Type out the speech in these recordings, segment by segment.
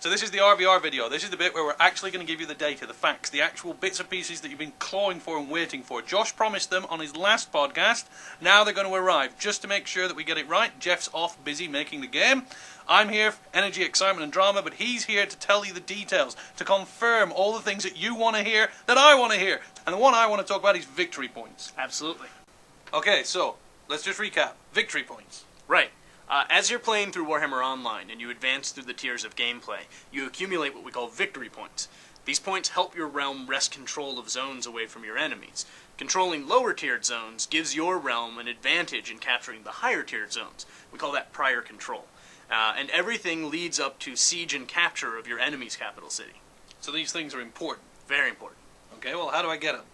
So this is the RvR video. This is the bit where we're actually going to give you the data, the facts, the actual bits and pieces that you've been clawing for and waiting for. Josh promised them on his last podcast. Now they're going to arrive. Just to make sure that we get it right, Jeff's off busy making the game. I'm here for energy, excitement and drama, but he's here to tell you the details, to confirm all the things that you want to hear, that I want to hear. And the one I want to talk about is victory points. Absolutely. Okay, so let's just recap. Victory points. Right. As you're playing through Warhammer Online and you advance through the tiers of gameplay, you accumulate what we call victory points. These points help your realm wrest control of zones away from your enemies. Controlling lower-tiered zones gives your realm an advantage in capturing the higher-tiered zones. We call that prior control. And everything leads up to siege and capture of your enemy's capital city. So these things are important. Very important. Okay, well, how do I get them?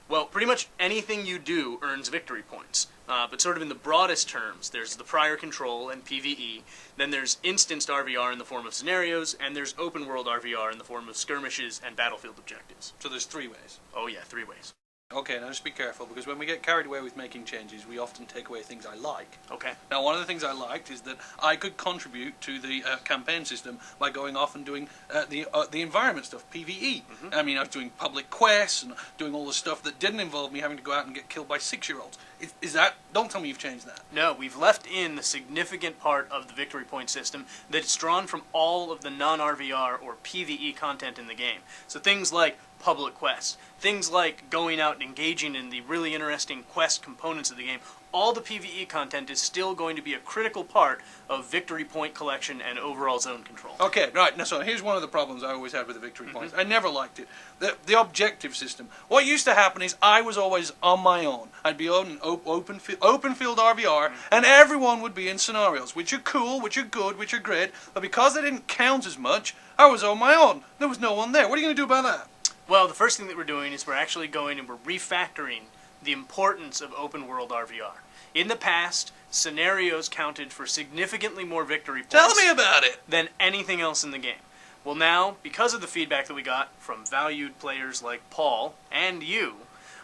Well, pretty much anything you do earns victory points. But sort of in the broadest terms, there's the prior control and PvE, then there's instanced RvR in the form of scenarios, and there's open world RvR in the form of skirmishes and battlefield objectives. So there's 3 ways. Oh yeah, 3 ways. Okay, now just be careful, because when we get carried away with making changes, we often take away things I like. Okay. Now, one of the things I liked is that I could contribute to the campaign system by going off and doing the environment stuff, PvE. I mean, I was doing public quests and doing all the stuff that didn't involve me having to go out and get killed by 6-year-olds. Is that... Don't tell me you've changed that. No, we've left in the significant part of the victory point system that's drawn from all of the non-RvR or PvE content in the game. So things like public quests, things like going out and engaging in the really interesting quest components of the game. All the PvE content is still going to be a critical part of victory point collection and overall zone control. Okay, right. Now, so here's one of the problems I always had with the victory points. I never liked it. The objective system. What used to happen is I was always on my own. I'd be on an open field RvR, and everyone would be in scenarios, which are cool, which are good, which are great, but because they didn't count as much, I was on my own. There was no one there. What are you going to do about that? Well, the first thing that we're doing is we're actually going and we're refactoring the importance of open world RvR. In the past, scenarios counted for significantly more victory points. Tell me about it! Than anything else in the game. Well now, because of the feedback that we got from valued players like Paul and you,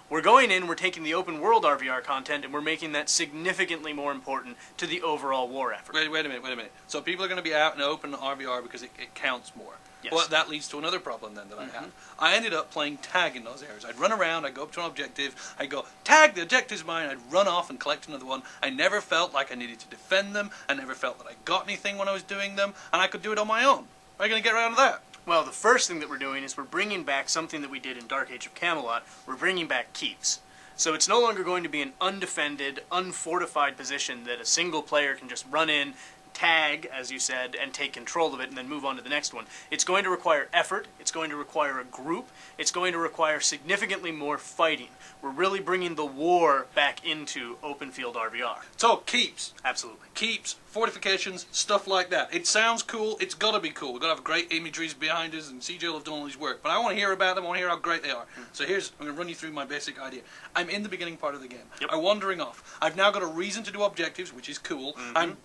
we're going in, we're taking the open world RvR content, and we're making that significantly more important to the overall war effort. Wait a minute. So people are going to be out in open RvR because it counts more. Yes. Well, that leads to another problem then that I have. I ended up playing tag in those areas. I'd run around, I'd go up to an objective, I'd go, tag, the objective's mine, I'd run off and collect another one. I never felt like I needed to defend them, I never felt that I got anything when I was doing them, and I could do it on my own. Are you going to get around to that? Well, the first thing that we're doing is we're bringing back something that we did in Dark Age of Camelot. We're bringing back keeps. So it's no longer going to be an undefended, unfortified position that a single player can just run in, tag, as you said, and take control of it and then move on to the next one. It's going to require effort, it's going to require a group, it's going to require significantly more fighting. We're really bringing the war back into open field RvR. So, keeps. Absolutely. Keeps, fortifications, stuff like that. It sounds cool, it's got to be cool. We've got to have great imageries behind us, and CJ will have done all his work. But I want to hear about them, I want to hear how great they are. So I'm going to run you through my basic idea. I'm in the beginning part of the game. Yep. I'm wandering off. I've now got a reason to do objectives, which is cool. I'm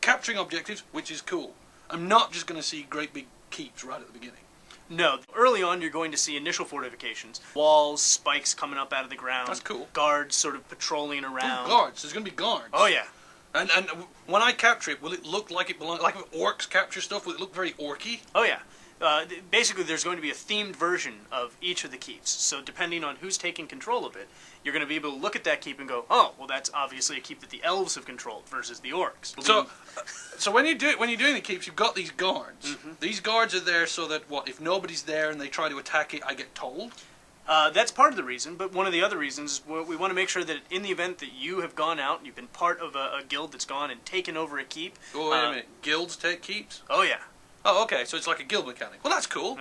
capturing objectives, which is cool. I'm not just going to see great big keeps right at the beginning. No. Early on, you're going to see initial fortifications. Walls, spikes coming up out of the ground. That's cool. Guards sort of patrolling around. Ooh, guards. There's going to be guards. Oh, yeah. And when I capture it, will it look like it belongs... Like if orcs capture stuff, will it look very orky? Oh, yeah. Basically, there's going to be a themed version of each of the keeps. So depending on who's taking control of it, you're going to be able to look at that keep and go, oh, well, that's obviously a keep that the elves have controlled versus the orcs. So when you're doing the keeps, you've got these guards. These guards are there so that, if nobody's there and they try to attack it, I get told? That's part of the reason, but one of the other reasons is we want to make sure that in the event that you have gone out, you've been part of a guild that's gone and taken over a keep. Oh, wait a minute. Guilds take keeps? Oh, yeah. Oh, okay, so it's like a guild mechanic. Well, that's cool.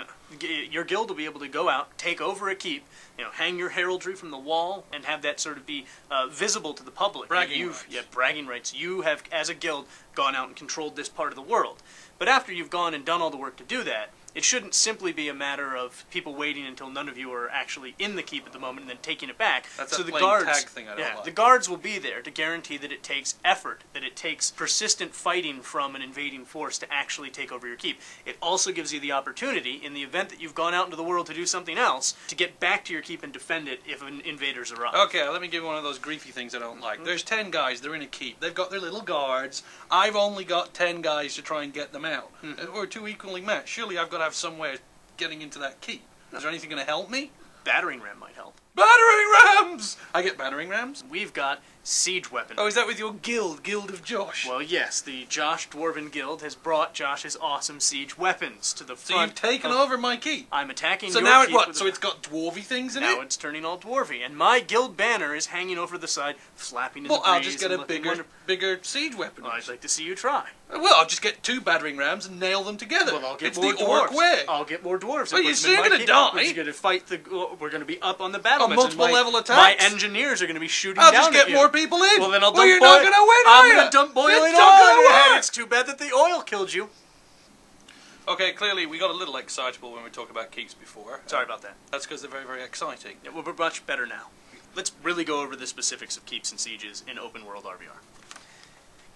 Your guild will be able to go out, take over a keep, hang your heraldry from the wall, and have that sort of be visible to the public. Bragging rights. Yeah, bragging rights. You have, as a guild, gone out and controlled this part of the world. But after you've gone and done all the work to do that, It shouldn't simply be a matter of people waiting until none of you are actually in the keep at the moment and then taking it back. That's so a the playing guards, tag thing I don't like. The guards will be there to guarantee that it takes effort, that it takes persistent fighting from an invading force to actually take over your keep. It also gives you the opportunity, in the event that you've gone out into the world to do something else, to get back to your keep and defend it if invaders arrive. Okay, let me give you one of those griefy things I don't like. There's 10 guys, they're in a keep. They've got their little guards. I've only got 10 guys to try and get them out. We're two equally matched. Surely I've got to have some way of getting into that keep. Is there anything going to help me? Battering ram might help. Battering rams! I get battering rams? We've got siege weapons. Oh, is that with your guild of Josh? Well, yes, the Josh Dwarven Guild has brought Josh's awesome siege weapons to the front. So you've taken over my keep? I'm attacking so your now keep. So it's got dwarvy things in it? Now it's turning all dwarvy, and my guild banner is hanging over the side, flapping in the breeze. Well, I'll just get a bigger siege weapon. Well, I'd like to see you try. Well, I'll just get 2 battering rams and nail them together. Well, I'll get it's more the orc dwarves. way. I'll get more dwarves. Well, you're still going to die. We're going to fight we're going to be up on the battlements. Multiple level attacks. My engineers are going to be shooting I'll down just get at you. more people in. Well, then I'll you're dump not going to win, I'm going to dump boiling oil on your head. It's too bad that the oil killed you. Okay, clearly we got a little excitable when we talked about keeps before. Sorry about that. That's because they're very, very exciting. Yeah, we're much better now. Let's really go over the specifics of keeps and sieges in open world RvR.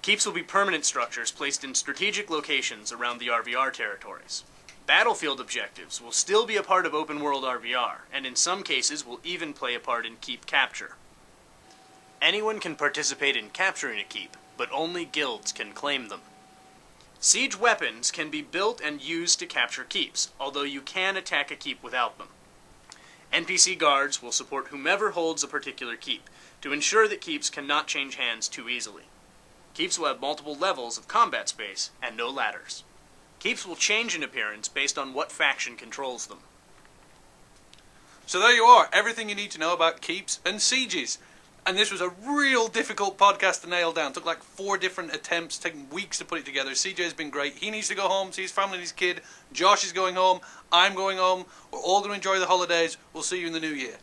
Keeps will be permanent structures placed in strategic locations around the RvR territories. Battlefield objectives will still be a part of open world RvR, and in some cases will even play a part in keep capture. Anyone can participate in capturing a keep, but only guilds can claim them. Siege weapons can be built and used to capture keeps, although you can attack a keep without them. NPC guards will support whomever holds a particular keep, to ensure that keeps cannot change hands too easily. Keeps will have multiple levels of combat space, and no ladders. Keeps will change in appearance based on what faction controls them. So there you are, everything you need to know about keeps and sieges. And this was a real difficult podcast to nail down. Took like 4 different attempts, taking weeks to put it together. CJ's been great. He needs to go home, see his family and his kid. Josh is going home. I'm going home. We're all going to enjoy the holidays. We'll see you in the new year.